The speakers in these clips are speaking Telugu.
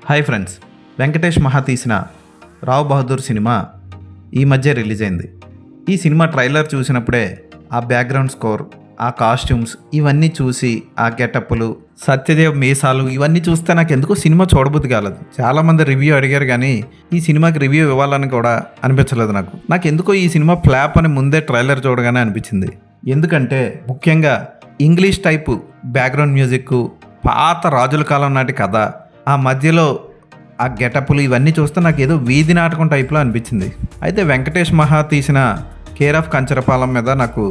హాయ్ ఫ్రెండ్స్, వెంకటేష్ మహా తీసిన రావ్ బహదూర్ సినిమా ఈ మధ్య రిలీజ్ అయింది. ఈ సినిమా ట్రైలర్ చూసినప్పుడే ఆ బ్యాక్గ్రౌండ్ స్కోర్, ఆ కాస్ట్యూమ్స్ ఇవన్నీ చూసి, ఆ గెటప్లు, సత్యదేవ్ మీసాలు ఇవన్నీ చూస్తే నాకు ఎందుకో సినిమా చూడబుద్ధి కాలేదు. చాలామంది రివ్యూ అడిగారు కానీ ఈ సినిమాకి రివ్యూ ఇవ్వాలని కూడా అనిపించలేదు. నాకు ఎందుకో ఈ సినిమా ఫ్లాప్ అని ముందే ట్రైలర్ చూడగానే అనిపించింది. ఎందుకంటే ముఖ్యంగా ఇంగ్లీష్ టైపు బ్యాక్గ్రౌండ్ మ్యూజిక్, పాత రాజుల కాలం నాటి కథ, ఆ మధ్యలో ఆ గెటప్లు ఇవన్నీ చూస్తే నాకు ఏదో వీధి నాటకం టైప్లో అనిపించింది. అయితే వెంకటేష్ మహా తీసిన కేర్ ఆఫ్ కంచరపాలెం మీద నాకు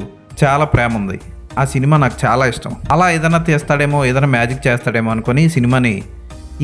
చాలా ప్రేమ ఉంది. ఆ సినిమా నాకు చాలా ఇష్టం. అలా ఏదైనా తీస్తాడేమో, ఏదైనా మ్యాజిక్ చేస్తాడేమో అనుకొని ఈ సినిమాని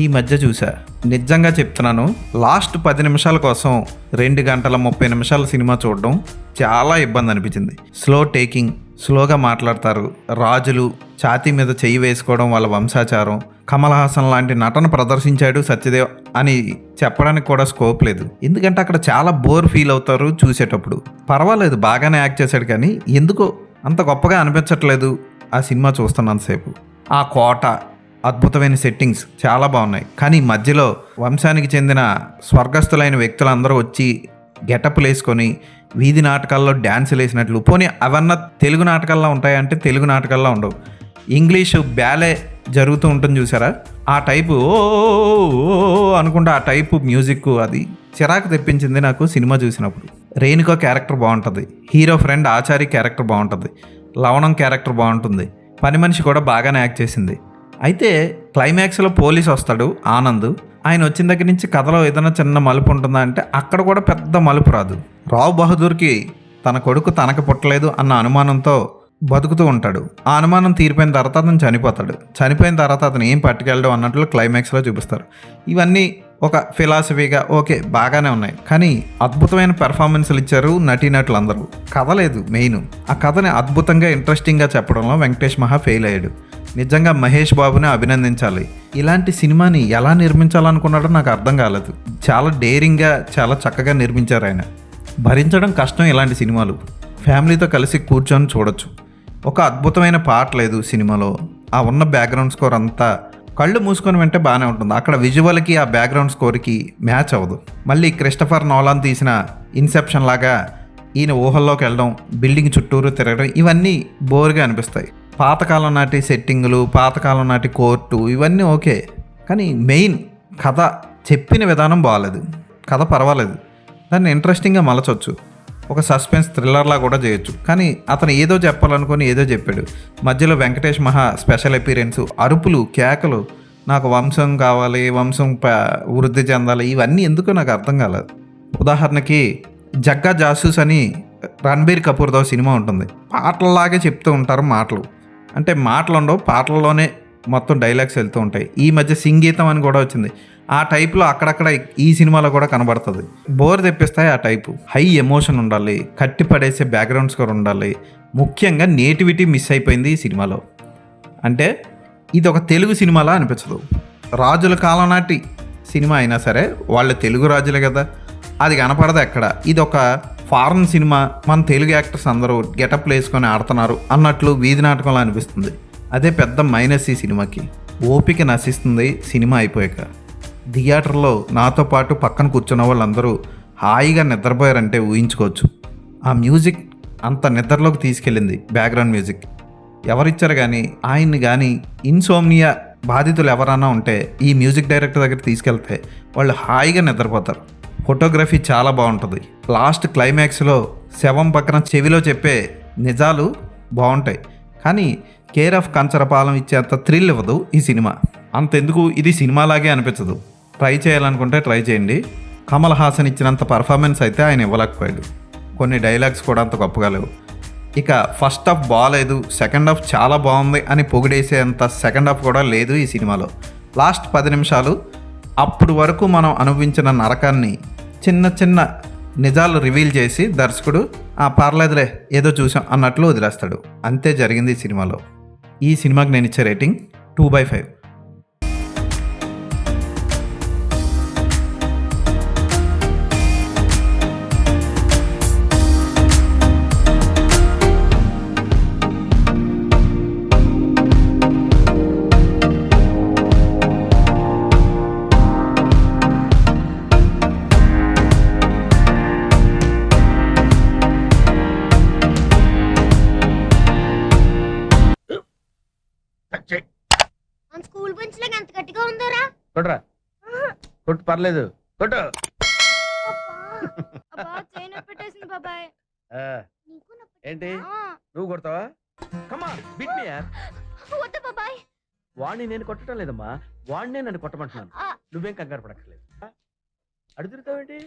ఈ మధ్య చూసా. నిజంగా చెప్తున్నాను, లాస్ట్ 10 నిమిషాల కోసం 2 గంటల 30 నిమిషాల సినిమా చూడడం చాలా ఇబ్బంది అనిపించింది. స్లో టేకింగ్, స్లోగా మాట్లాడతారు. రాజులు ఛాతీ మీద చెయ్యి వేసుకోవడం వాళ్ళ వంశాచారం. కమల్ హాసన్ లాంటి నటన ప్రదర్శించాడు సత్యదేవ్ అని చెప్పడానికి కూడా స్కోప్ లేదు. ఎందుకంటే అక్కడ చాలా బోర్ ఫీల్ అవుతారు చూసేటప్పుడు. పర్వాలేదు, బాగానే యాక్ట్ చేశాడు, కానీ ఎందుకో అంత గొప్పగా అనిపించట్లేదు ఆ సినిమా చూస్తున్నంతసేపు. ఆ కోట, అద్భుతమైన సెట్టింగ్స్ చాలా బాగున్నాయి. కానీ మధ్యలో వంశానికి చెందిన స్వర్గస్థులైన వ్యక్తులందరూ వచ్చి గెటప్లు వేసుకొని వీధి నాటకాల్లో డ్యాన్సులు వేసినట్లు, పోనీ అవన్నీ తెలుగు నాటకాల్లో ఉంటాయంటే తెలుగు నాటకాల్లో ఉండవు. ఇంగ్లీషు బ్యాలే జరుగుతూ ఉంటుంది చూసారా, ఆ టైపు ఓ అనుకుంటా ఆ టైపు మ్యూజిక్, అది చిరాకు తెప్పించింది నాకు సినిమా చూసినప్పుడు. రేణుకా క్యారెక్టర్ బాగుంటుంది, హీరో ఫ్రెండ్ ఆచారి క్యారెక్టర్ బాగుంటుంది, లవణం క్యారెక్టర్ బాగుంటుంది, పని మనిషి కూడా బాగానే యాక్ట్ చేసింది. అయితే క్లైమాక్స్లో పోలీస్ వస్తాడు ఆనంద్. ఆయన వచ్చిన దగ్గర నుంచి కథలో ఏదైనా చిన్న మలుపు ఉంటుందా అంటే అక్కడ కూడా పెద్ద మలుపు రాదు. రావ్ బహదూర్కి తన కొడుకు తనకు పుట్టలేదు అన్న అనుమానంతో బతుకుతూ ఉంటాడు. ఆ అనుమానం తీరిపోయిన తర్వాత అతను చనిపోతాడు. చనిపోయిన తర్వాత అతను ఏం పట్టుకెళ్ళడం అన్నట్లు క్లైమాక్స్లో చూపిస్తారు. ఇవన్నీ ఒక ఫిలాసఫీగా ఓకే, బాగానే ఉన్నాయి. కానీ అద్భుతమైన పెర్ఫార్మెన్స్లు ఇచ్చారు నటీనటులు అందరూ. కథ లేదు మెయిన్. ఆ కథని అద్భుతంగా ఇంట్రెస్టింగ్గా చెప్పడంలో వెంకటేష్ మహా ఫెయిల్ అయ్యాడు. నిజంగా మహేష్ బాబుని అభినందించాలి. ఇలాంటి సినిమాని ఎలా నిర్మించాలనుకున్నాడో నాకు అర్థం కాలేదు. చాలా డేరింగ్గా, చాలా చక్కగా నిర్మించారు ఆయన. భరించడం కష్టం ఇలాంటి సినిమాలు. ఫ్యామిలీతో కలిసి కూర్చొని చూడొచ్చు. ఒక అద్భుతమైన పాట లేదు సినిమాలో. ఆ ఉన్న బ్యాక్గ్రౌండ్ స్కోర్ అంతా కళ్ళు మూసుకొని వింటే బాగానే ఉంటుంది. అక్కడ విజువల్కి ఆ బ్యాక్గ్రౌండ్ స్కోర్కి మ్యాచ్ అవ్వదు. మళ్ళీ క్రిస్టఫర్ నోలాన్ తీసిన ఇన్సెప్షన్ లాగా ఈయన ఊహల్లోకి వెళ్ళడం, బిల్డింగ్ చుట్టూరు తిరగడం, ఇవన్నీ బోర్గా అనిపిస్తాయి. పాతకాలం నాటి సెట్టింగులు, పాతకాలం నాటి కోర్టు ఇవన్నీ ఓకే, కానీ మెయిన్ కథ చెప్పిన విధానం బాగాలేదు. కథ పర్వాలేదు, దాన్ని ఇంట్రెస్టింగ్గా మలచవచ్చు. ఒక సస్పెన్స్ థ్రిల్లర్లా కూడా చేయొచ్చు. కానీ అతను ఏదో చెప్పాలనుకొని ఏదో చెప్పాడు. మధ్యలో వెంకటేష్ మహా స్పెషల్ అపీరెన్స్, అరుపులు, కేకలు, నాకు వంశం కావాలి, వంశం వృద్ధి చెందాలి, ఇవన్నీ ఎందుకో నాకు అర్థం కాలేదు. ఉదాహరణకి జగ్గా జాసూస్ అని రణబీర్ కపూర్తో సినిమా ఉంటుంది. పాటలలాగే చెప్తూ ఉంటారు మాటలు. అంటే మాటలు ఉండవు, పాటల్లోనే మొత్తం డైలాగ్స్ వెళ్తూ ఉంటాయి. ఈ మధ్య సంగీతం అని కూడా వచ్చింది. ఆ టైప్లో అక్కడక్కడ ఈ సినిమాలో కూడా కనబడుతుంది. బోర్ తెప్పిస్తాయి ఆ టైపు. హై ఎమోషన్ ఉండాలి, కట్టి పడేసే బ్యాక్గ్రౌండ్ స్కోర్ ఉండాలి. ముఖ్యంగా నేటివిటీ మిస్ అయిపోయింది ఈ సినిమాలో. అంటే ఇది ఒక తెలుగు సినిమాలా అనిపించదు. రాజుల కాలం నాటి సినిమా అయినా సరే వాళ్ళు తెలుగు రాజులే కదా, అది కనపడదు ఎక్కడ. ఇది ఒక ఫారెన్ సినిమా, మన తెలుగు యాక్టర్స్ అందరూ గెటప్లు వేసుకొని ఆడుతున్నారు అన్నట్లు వీధి నాటకంలో అనిపిస్తుంది. అదే పెద్ద మైనస్ ఈ సినిమాకి. ఓపిక నశిస్తుంది సినిమా అయిపోయాక. థియేటర్లో నాతో పాటు పక్కన కూర్చున్న వాళ్ళందరూ హాయిగా నిద్రపోయారంటే ఊహించుకోవచ్చు. ఆ మ్యూజిక్ అంత నిద్రలోకి తీసుకెళ్ళింది. బ్యాక్గ్రౌండ్ మ్యూజిక్ ఎవరిచ్చారు కానీ, ఆయన్ని కానీ ఇన్సోమ్నియా బాధితులు ఎవరైనా ఉంటే ఈ మ్యూజిక్ డైరెక్టర్ దగ్గర తీసుకెళ్తే వాళ్ళు హాయిగా నిద్రపోతారు. ఫోటోగ్రఫీ చాలా బాగుంటుంది. లాస్ట్ క్లైమాక్స్లో శవం పక్కన చెవిలో చెప్పే నిజాలు బాగుంటాయి. కానీ కేర్ ఆఫ్ కంచరపాలెం ఇచ్చేంత థ్రిల్ ఇవ్వదు ఈ సినిమా. అంతెందుకు, ఇది సినిమాలాగే అనిపించదు. ట్రై చేయాలనుకుంటే ట్రై చేయండి. కమల్ హాసన్ ఇచ్చినంత పర్ఫార్మెన్స్ అయితే ఆయన ఇవ్వలేకపోయాడు. కొన్ని డైలాగ్స్ కూడా అంత గొప్పగా లేవు. ఇక ఫస్ట్ హాఫ్ బాగాలేదు, సెకండ్ హాఫ్ చాలా బాగుంది అని పొగిడేసేంత సెకండ్ హాఫ్ కూడా లేదు ఈ సినిమాలో. లాస్ట్ 10 నిమిషాలు అప్పుడు వరకు మనం అనుభవించిన నరకాన్ని చిన్న చిన్న నిజాలు రివీల్ చేసి దర్శకుడు పర్లేదులే ఏదో చూసాం అన్నట్లు వదిలేస్తాడు. అంతే జరిగింది ఈ సినిమాలో. ఈ సినిమాకి నేను ఇచ్చే రేటింగ్ 2/5. కొట్టు పర్లేదు కొట్టు. పెట్టేసింది బాబాయ్. ఆ, ఏంటి నువ్వు కొడతావా? కమా బిట్ మీ యార్. వద్దు బాబాయ్. వాడిని నేను కొట్టడం లేదమ్మా, వాడినే నన్ను కొట్టమంటున్నాను. ఆ. నువ్వేం కంగారు పడక్కర్లేదు. అడుగుతావేంటి?